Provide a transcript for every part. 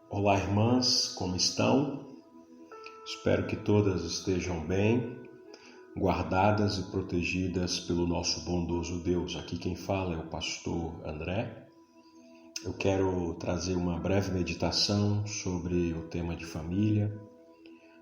Olá, irmãs, como estão? Espero que todas estejam bem, guardadas e protegidas pelo nosso bondoso Deus. Aqui quem fala é o pastor André. Eu quero trazer uma breve meditação sobre o tema de família.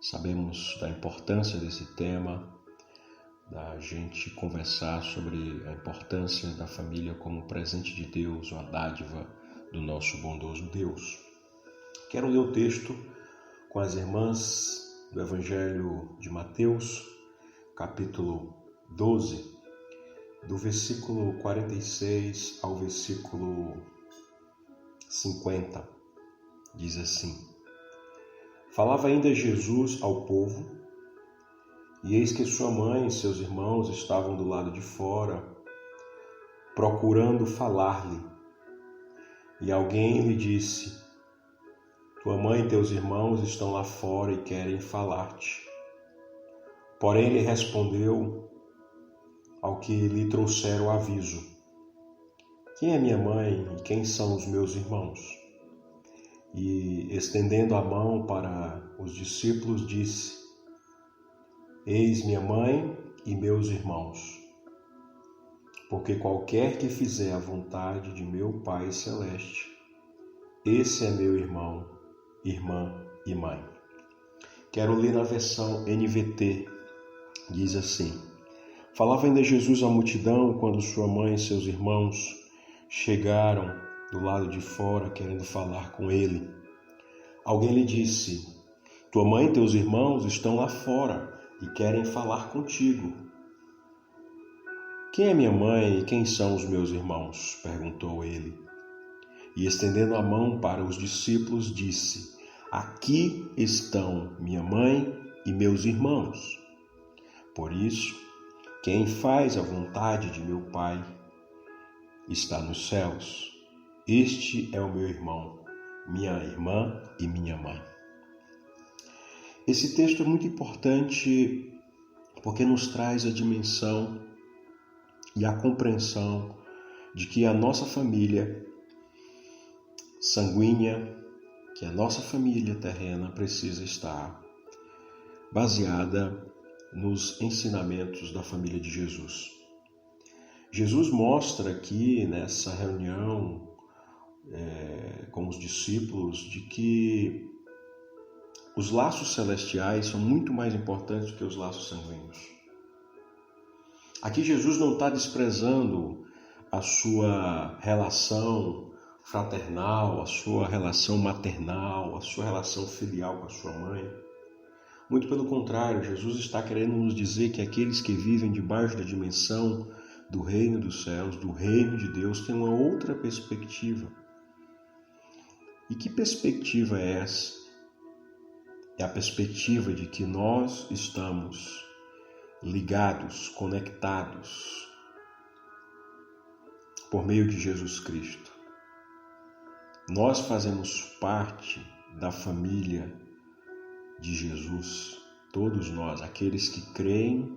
Sabemos da importância desse tema, da gente conversar sobre a importância da família como presente de Deus, uma dádiva do nosso bondoso Deus. Quero ler o texto com as irmãs do Evangelho de Mateus, capítulo 12, do versículo 46 ao versículo 50. Diz assim: Falava ainda Jesus ao povo, e eis que sua mãe e seus irmãos estavam do lado de fora, procurando falar-lhe. E alguém lhe disse: Tua mãe e teus irmãos estão lá fora e querem falar-te. Porém ele respondeu ao que lhe trouxeram o aviso: Quem é minha mãe e quem são os meus irmãos? E estendendo a mão para os discípulos disse: Eis minha mãe e meus irmãos. Porque qualquer que fizer a vontade de meu Pai Celeste, esse é meu irmão, irmã e mãe. Quero ler na versão NVT. Diz assim: Falava ainda Jesus à multidão quando sua mãe e seus irmãos chegaram do lado de fora querendo falar com ele. Alguém lhe disse: Tua mãe e teus irmãos estão lá fora e querem falar contigo. Quem é minha mãe e quem são os meus irmãos? Perguntou ele. E estendendo a mão para os discípulos, disse: Aqui estão minha mãe e meus irmãos. Por isso, quem faz a vontade de meu Pai está nos céus. Este é o meu irmão, minha irmã e minha mãe. Esse texto é muito importante porque nos traz a dimensão e a compreensão de que a nossa família sanguínea, que a nossa família terrena precisa estar baseada nos ensinamentos da família de Jesus. Jesus mostra aqui nessa reunião com os discípulos de que os laços celestiais são muito mais importantes do que os laços sanguíneos. Aqui Jesus não está desprezando a sua relação fraternal, a sua relação maternal, a sua relação filial com a sua mãe. Muito pelo contrário, Jesus está querendo nos dizer que aqueles que vivem debaixo da dimensão do reino dos céus, do reino de Deus, têm uma outra perspectiva. E que perspectiva é essa? É a perspectiva de que nós estamos ligados, conectados por meio de Jesus Cristo. Nós fazemos parte da família de Jesus, todos nós, aqueles que creem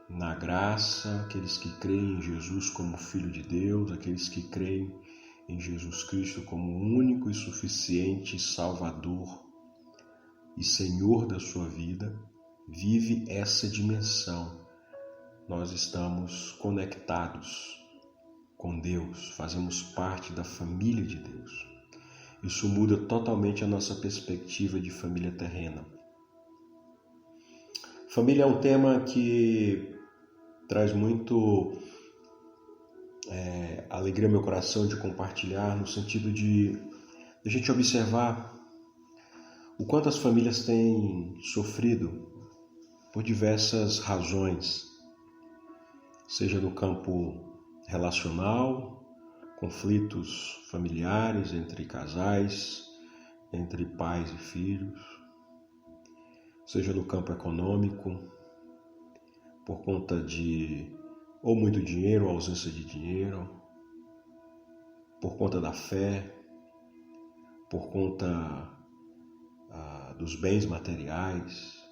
na graça, aqueles que creem em Jesus como Filho de Deus, aqueles que creem em Jesus Cristo como único e suficiente Salvador e Senhor da sua vida, vive essa dimensão. Nós estamos conectados com Deus, fazemos parte da família de Deus. Isso muda totalmente a nossa perspectiva de família terrena. Família é um tema que traz muito alegria ao meu coração de compartilhar, no sentido de a gente observar o quanto as famílias têm sofrido por diversas razões, seja no campo relacional, conflitos familiares entre casais, entre pais e filhos, seja no campo econômico, por conta de ou muito dinheiro ou ausência de dinheiro, por conta da fé, por conta dos bens materiais,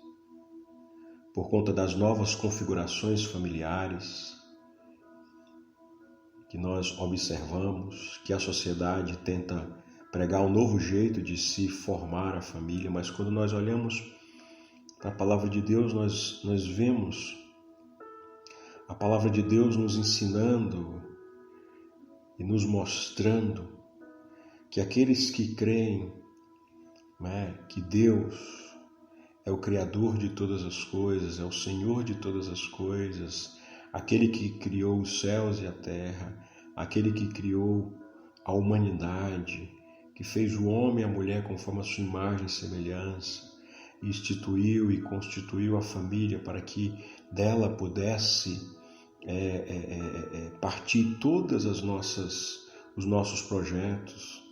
por conta das novas configurações familiares que nós observamos, que a sociedade tenta pregar um novo jeito de se formar a família, mas quando nós olhamos para a palavra de Deus, nós vemos a palavra de Deus nos ensinando e nos mostrando que aqueles que creem, que Deus é o Criador de todas as coisas, é o Senhor de todas as coisas, aquele que criou os céus e a terra, aquele que criou a humanidade, que fez o homem e a mulher conforme a sua imagem e semelhança, e instituiu e constituiu a família para que dela pudesse partir todas os nossos projetos.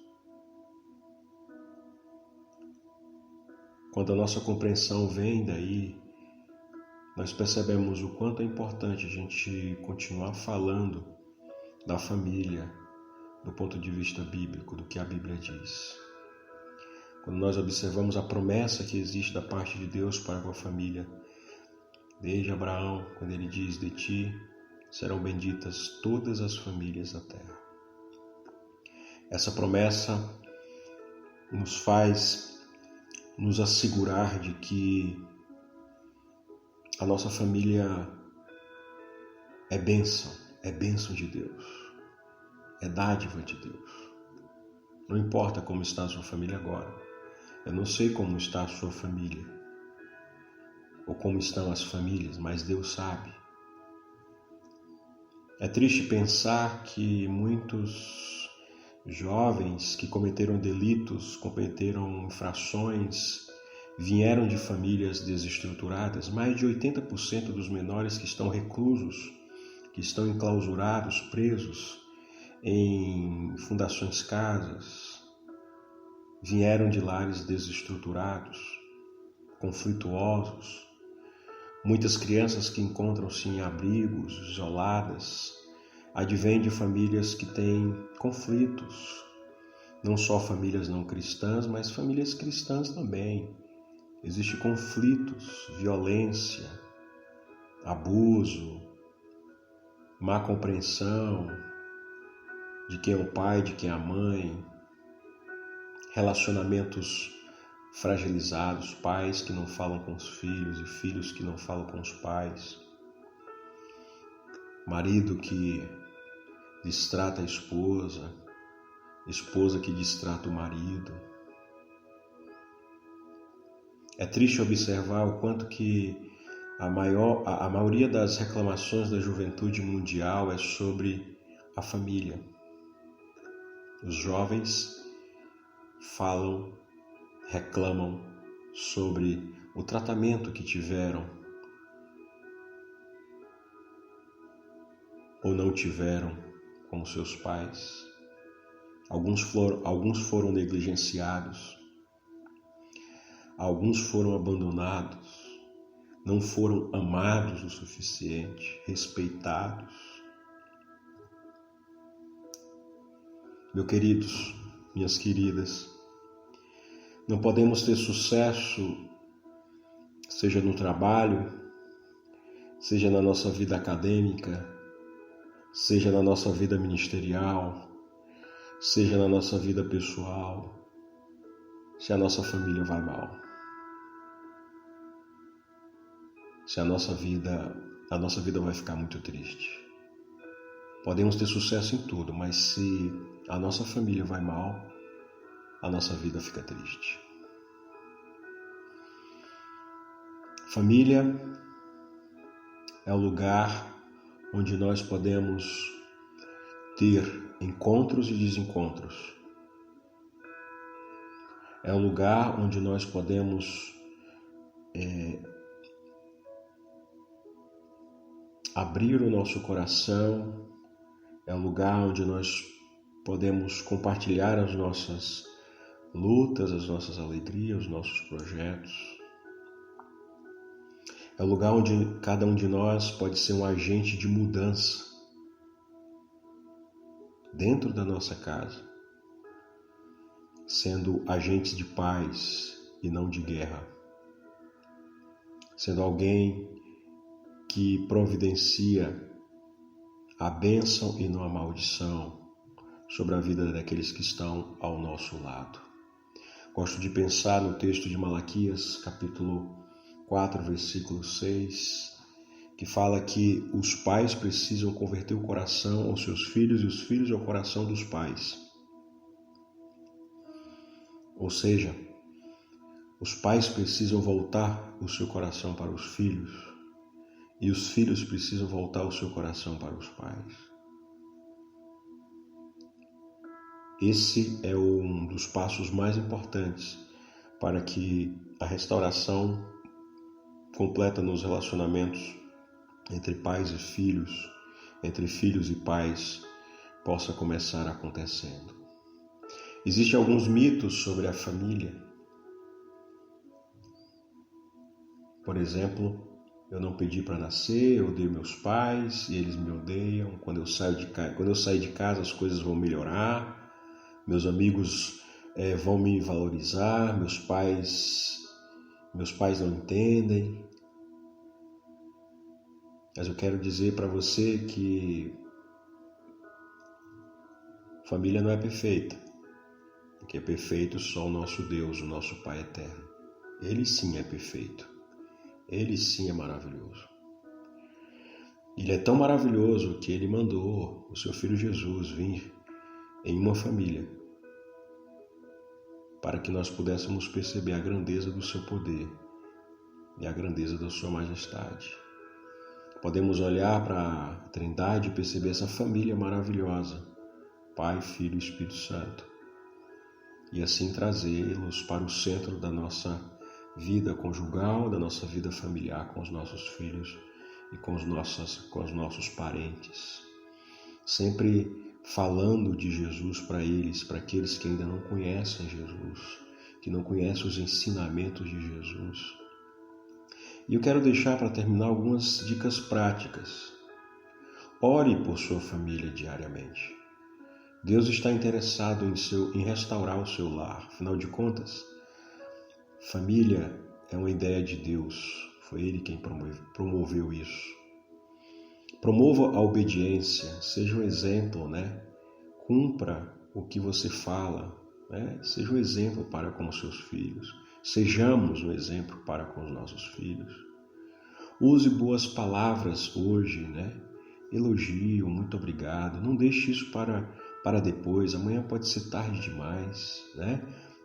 Quando a nossa compreensão vem daí, nós percebemos o quanto é importante a gente continuar falando da família do ponto de vista bíblico, do que a Bíblia diz. Quando nós observamos a promessa que existe da parte de Deus para com a família, desde Abraão, quando ele diz: de ti serão benditas todas as famílias da terra. Essa promessa nos faz nos assegurar de que a nossa família é bênção de Deus, é dádiva de Deus. Não importa como está a sua família agora, eu não sei como está a sua família, ou como estão as famílias, mas Deus sabe. É triste pensar que muitos jovens que cometeram delitos, cometeram infrações, vieram de famílias desestruturadas. Mais de 80% dos menores que estão reclusos, que estão enclausurados, presos em fundações casas, vieram de lares desestruturados, conflituosos. Muitas crianças que encontram-se em abrigos, isoladas, advêm de famílias que têm conflitos, não só famílias não cristãs, mas famílias cristãs também. Existem conflitos, violência, abuso, má compreensão de quem é o pai, de quem é a mãe, relacionamentos fragilizados, pais que não falam com os filhos e filhos que não falam com os pais, marido que distrata a esposa, esposa que distrata o marido. É triste observar o quanto que a maioria das reclamações da juventude mundial é sobre a família. Os jovens reclamam sobre o tratamento que tiveram ou não tiveram com seus pais. Alguns foram negligenciados, alguns foram abandonados, não foram amados o suficiente, respeitados. Meus queridos, minhas queridas, não podemos ter sucesso, seja no trabalho, seja na nossa vida acadêmica, seja na nossa vida ministerial, seja na nossa vida pessoal, se a nossa família vai mal. Se a nossa vida vai ficar muito triste. Podemos ter sucesso em tudo, mas se a nossa família vai mal, a nossa vida fica triste. Família é o lugar onde nós podemos ter encontros e desencontros. É o lugar onde nós podemos abrir o nosso coração. É o lugar onde nós podemos compartilhar as nossas lutas, as nossas alegrias, os nossos projetos. É o lugar onde cada um de nós pode ser um agente de mudança dentro da nossa casa, sendo agentes de paz e não de guerra, sendo alguém que providencia a bênção e não a maldição sobre a vida daqueles que estão ao nosso lado. Gosto de pensar no texto de Malaquias, capítulo 4, versículo 6, que fala que os pais precisam converter o coração aos seus filhos e os filhos ao coração dos pais. Ou seja, os pais precisam voltar o seu coração para os filhos e os filhos precisam voltar o seu coração para os pais. Esse é um dos passos mais importantes para que a restauração completa nos relacionamentos entre pais e filhos, entre filhos e pais, possa começar acontecendo. Existem alguns mitos sobre a família. Por exemplo, eu não pedi para nascer, eu odeio meus pais e eles me odeiam. Quando eu sair de casa, as coisas vão melhorar. Meus amigos vão me valorizar, meus pais não entendem. Mas eu quero dizer para você que família não é perfeita, porque é perfeito só o nosso Deus, o nosso Pai eterno. Ele sim é perfeito, ele sim é maravilhoso. Ele é tão maravilhoso que ele mandou o seu Filho Jesus vir em uma família, para que nós pudéssemos perceber a grandeza do seu poder e a grandeza da sua majestade. Podemos olhar para a Trindade e perceber essa família maravilhosa, Pai, Filho e Espírito Santo, e assim trazê-los para o centro da nossa vida conjugal, da nossa vida familiar com os nossos filhos e com os nossos parentes. Sempre falando de Jesus para eles, para aqueles que ainda não conhecem Jesus, que não conhecem os ensinamentos de Jesus. E eu quero deixar para terminar algumas dicas práticas. Ore por sua família diariamente. Deus está interessado em restaurar o seu lar. Afinal de contas, família é uma ideia de Deus. Foi Ele quem promoveu isso. Promova a obediência, seja um exemplo, Cumpra o que você fala, Seja um exemplo para com os seus filhos. Sejamos um exemplo para com os nossos filhos. Use boas palavras hoje, Elogio, muito obrigado. Não deixe isso para depois, amanhã pode ser tarde demais,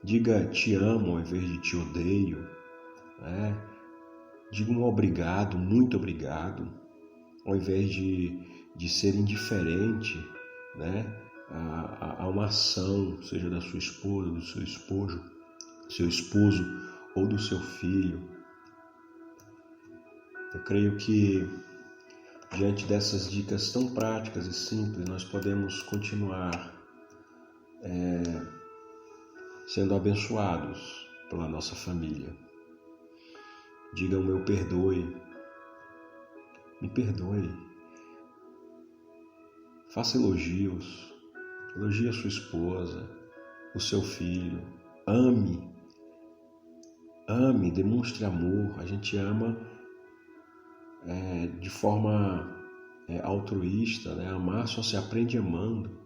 Diga te amo ao invés de te odeio, Diga um obrigado, muito obrigado, ao invés de ser indiferente, a uma ação, seja da sua esposa, do seu esposo ou do seu filho. Eu creio que diante dessas dicas tão práticas e simples, nós podemos continuar sendo abençoados pela nossa família. Diga o meu perdoe, me perdoe. Faça elogios, elogie a sua esposa, o seu filho. Ame, demonstre amor. A gente ama de forma altruísta, Amar só se aprende amando.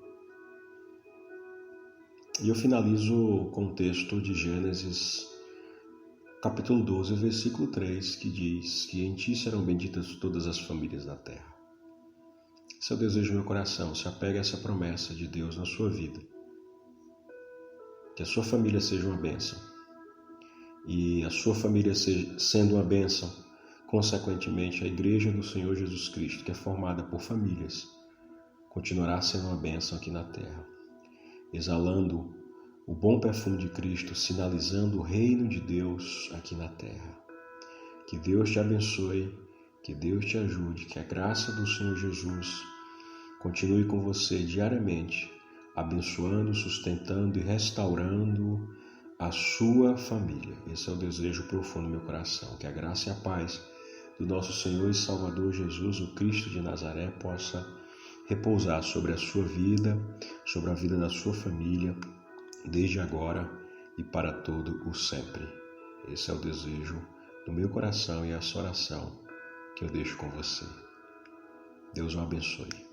E eu finalizo com o texto de Gênesis, capítulo 12, versículo 3, que diz que em ti serão benditas todas as famílias da terra. Esse é o desejo do meu coração. Se apegue a essa promessa de Deus na sua vida. Que a sua família seja uma bênção. E a sua família sendo uma bênção, consequentemente, a Igreja do Senhor Jesus Cristo, que é formada por famílias, continuará sendo uma bênção aqui na terra, exalando o bom perfume de Cristo, sinalizando o reino de Deus aqui na terra. Que Deus te abençoe, que Deus te ajude, que a graça do Senhor Jesus continue com você diariamente, abençoando, sustentando e restaurando a sua família. Esse é o desejo profundo do meu coração. Que a graça e a paz do nosso Senhor e Salvador Jesus, o Cristo de Nazaré, possa repousar sobre a sua vida, sobre a vida da sua família, desde agora e para todo o sempre. Esse é o desejo do meu coração e essa oração que eu deixo com você. Deus o abençoe.